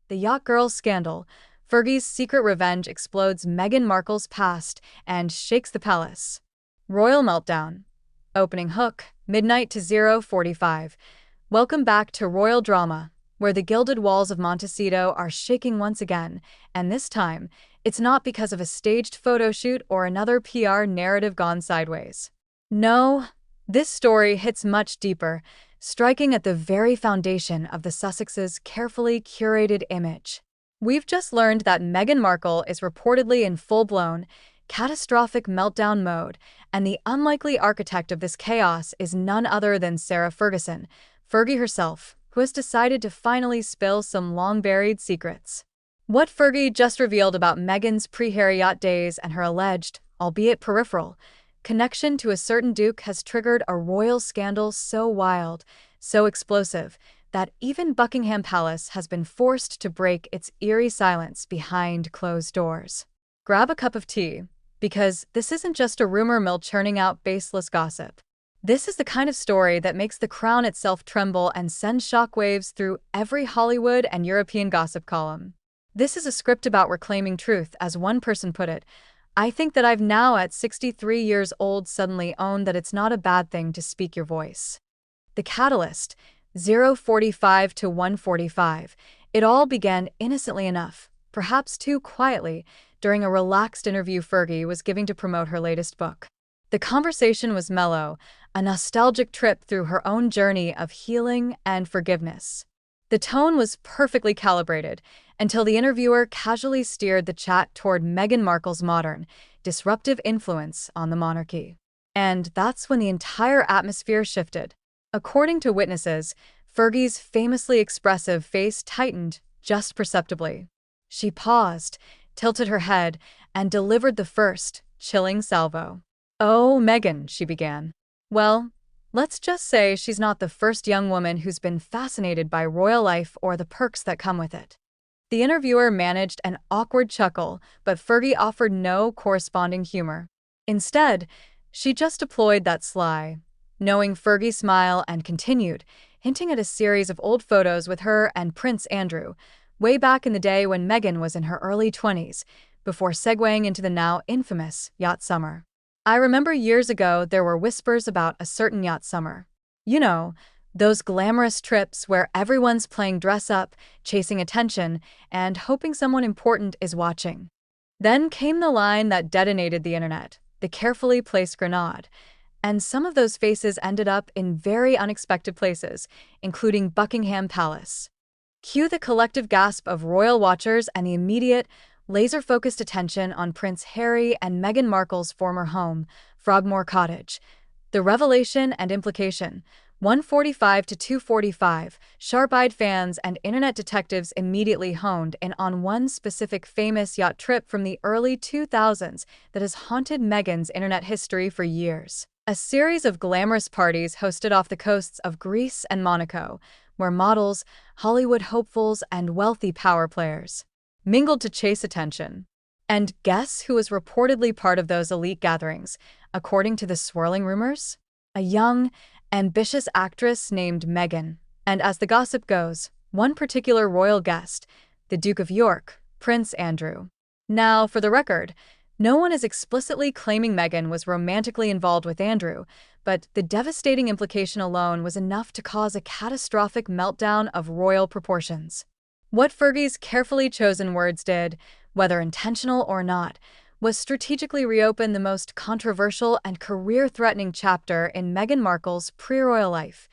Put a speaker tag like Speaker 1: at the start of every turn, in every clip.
Speaker 1: The Yacht Girl scandal. Fergie's secret revenge explodes Meghan Markle's past and shakes the palace. Royal meltdown. Opening hook, midnight to 0:45. Welcome back to Royal Drama, where the gilded walls of Montecito are shaking once again, and this time, it's not because of a staged photo shoot or another PR narrative gone sideways. No, this story hits much deeper, striking at the very foundation of the Sussexes' carefully curated image. We've just learned that Meghan Markle is reportedly in full-blown, catastrophic meltdown mode, and the unlikely architect of this chaos is none other than Sarah Ferguson, Fergie herself, who has decided to finally spill some long-buried secrets. What Fergie just revealed about Meghan's pre-Harry Yacht days and her alleged, albeit peripheral, connection to a certain duke has triggered a royal scandal so wild, so explosive, that even Buckingham Palace has been forced to break its eerie silence behind closed doors. Grab a cup of tea, because this isn't just a rumor mill churning out baseless gossip. This is the kind of story that makes the crown itself tremble and send shockwaves through every Hollywood and European gossip column. This is a script about reclaiming truth, as one person put it. I think that I've now, at 63 years old, suddenly owned that it's not a bad thing to speak your voice. The catalyst, 0:45 to 1:45. It all began innocently enough, perhaps too quietly, during a relaxed interview Fergie was giving to promote her latest book. The conversation was mellow, a nostalgic trip through her own journey of healing and forgiveness. The tone was perfectly calibrated until the interviewer casually steered the chat toward Meghan Markle's modern, disruptive influence on the monarchy. And that's when the entire atmosphere shifted. According to witnesses, Fergie's famously expressive face tightened just perceptibly. She paused, tilted her head, and delivered the first, chilling salvo. "Oh, Meghan," she began. "Well, let's just say she's not the first young woman who's been fascinated by royal life or the perks that come with it." The interviewer managed an awkward chuckle, but Fergie offered no corresponding humor. Instead, she just deployed that sly, knowing Fergie smile and continued, hinting at a series of old photos with her and Prince Andrew, way back in the day when Meghan was in her early 20s, before segueing into the now infamous yacht summer. "I remember years ago there were whispers about a certain yacht summer. You know, those glamorous trips where everyone's playing dress-up, chasing attention, and hoping someone important is watching." Then came the line that detonated the internet, the carefully placed grenade. And some of those faces ended up in very unexpected places, including Buckingham Palace. Cue the collective gasp of royal watchers and the immediate, laser-focused attention on Prince Harry and Meghan Markle's former home, Frogmore Cottage. The revelation and implication, 1:45 to 2:45, sharp-eyed fans and internet detectives immediately honed in on one specific famous yacht trip from the early 2000s that has haunted Meghan's internet history for years. A series of glamorous parties hosted off the coasts of Greece and Monaco, where models, Hollywood hopefuls, and wealthy power players mingled to chase attention. And guess who was reportedly part of those elite gatherings, according to the swirling rumors? A young, ambitious actress named Meghan. And as the gossip goes, one particular royal guest, the Duke of York, Prince Andrew. Now, for the record, no one is explicitly claiming Meghan was romantically involved with Andrew, but the devastating implication alone was enough to cause a catastrophic meltdown of royal proportions. What Fergie's carefully chosen words did, whether intentional or not, was strategically reopen the most controversial and career-threatening chapter in Meghan Markle's pre-royal life,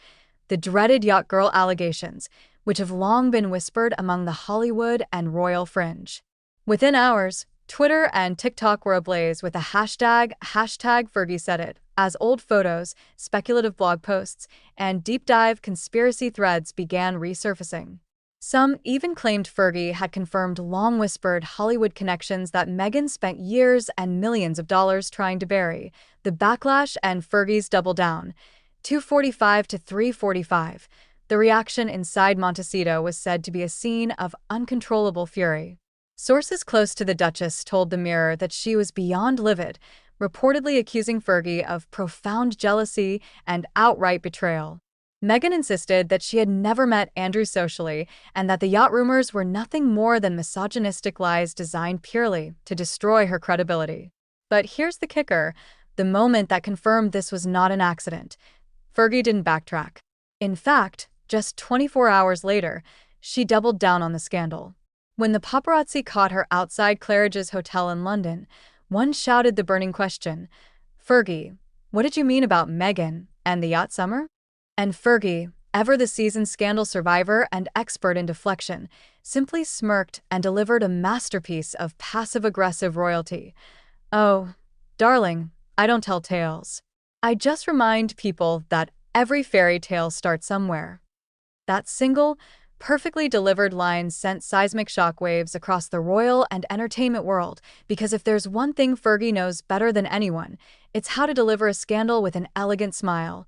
Speaker 1: the dreaded Yacht Girl allegations, which have long been whispered among the Hollywood and royal fringe. Within hours, Twitter and TikTok were ablaze with the hashtag Fergie said it, as old photos, speculative blog posts, and deep-dive conspiracy threads began resurfacing. Some even claimed Fergie had confirmed long-whispered Hollywood connections that Meghan spent years and millions of dollars trying to bury. The backlash and Fergie's double down. 2:45 to 3:45. The reaction inside Montecito was said to be a scene of uncontrollable fury. Sources close to the Duchess told the Mirror that she was beyond livid, reportedly accusing Fergie of profound jealousy and outright betrayal. Meghan insisted that she had never met Andrew socially and that the yacht rumors were nothing more than misogynistic lies designed purely to destroy her credibility. But here's the kicker: the moment that confirmed this was not an accident, Fergie didn't backtrack. In fact, just 24 hours later, she doubled down on the scandal. When the paparazzi caught her outside Claridge's hotel in London, one shouted the burning question, "Fergie, what did you mean about Meghan and the yacht summer?" And Fergie, ever the seasoned scandal survivor and expert in deflection, simply smirked and delivered a masterpiece of passive-aggressive royalty. "Oh, darling, I don't tell tales. I just remind people that every fairy tale starts somewhere." That single, perfectly delivered line sent seismic shockwaves across the royal and entertainment world, because if there's one thing Fergie knows better than anyone, it's how to deliver a scandal with an elegant smile.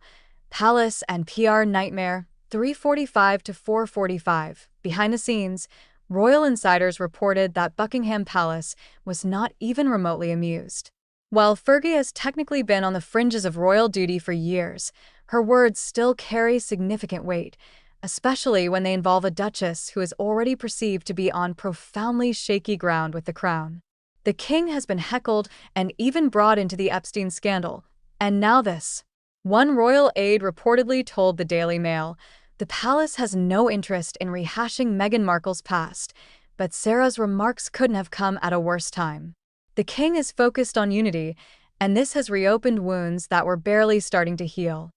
Speaker 1: Palace and PR nightmare, 3:45 to 4:45. Behind the scenes, royal insiders reported that Buckingham Palace was not even remotely amused. While Fergie has technically been on the fringes of royal duty for years, her words still carry significant weight, especially when they involve a duchess who is already perceived to be on profoundly shaky ground with the crown. The king has been heckled and even brought into the Epstein scandal. And now this. One royal aide reportedly told the Daily Mail, "The palace has no interest in rehashing Meghan Markle's past, but Sarah's remarks couldn't have come at a worse time. The king is focused on unity, and this has reopened wounds that were barely starting to heal."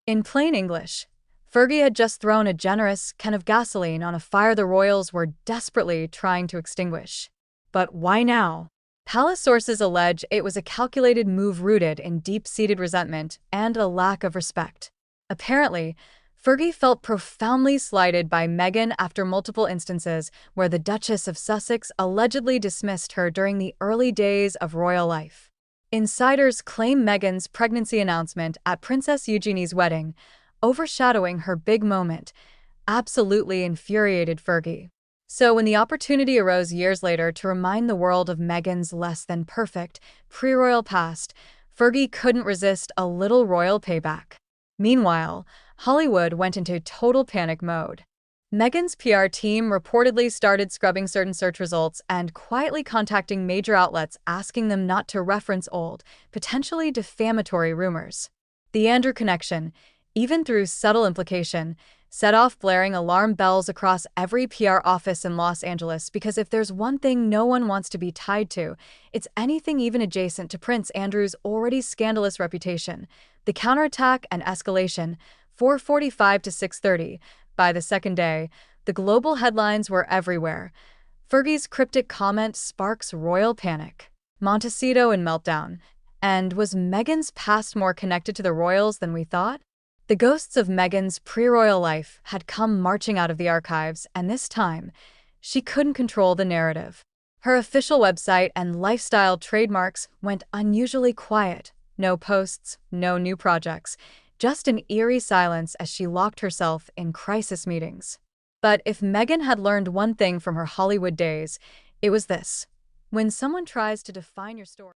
Speaker 1: In plain English, Fergie had just thrown a generous can of gasoline on a fire the royals were desperately trying to extinguish. But why now? Palace sources allege it was a calculated move rooted in deep-seated resentment and a lack of respect. Apparently, Fergie felt profoundly slighted by Meghan after multiple instances where the Duchess of Sussex allegedly dismissed her during the early days of royal life. Insiders claim Meghan's pregnancy announcement at Princess Eugenie's wedding, overshadowing her big moment, absolutely infuriated Fergie. So when the opportunity arose years later to remind the world of Meghan's less-than-perfect, pre-royal past, Fergie couldn't resist a little royal payback. Meanwhile, Hollywood went into total panic mode. Meghan's PR team reportedly started scrubbing certain search results and quietly contacting major outlets asking them not to reference old, potentially defamatory rumors. The Andrew connection, even through subtle implication, set off blaring alarm bells across every PR office in Los Angeles, because if there's one thing no one wants to be tied to, it's anything even adjacent to Prince Andrew's already scandalous reputation. The counterattack and escalation, 4:45 to 6:30. By the second day, the global headlines were everywhere. Fergie's cryptic comment sparks royal panic. Montecito in meltdown. And was Meghan's past more connected to the royals than we thought? The ghosts of Meghan's pre-royal life had come marching out of the archives, and this time, she couldn't control the narrative. Her official website and lifestyle trademarks went unusually quiet. No posts, no new projects, just an eerie silence as she locked herself in crisis meetings. But if Meghan had learned one thing from her Hollywood days, it was this: when someone tries to define your story,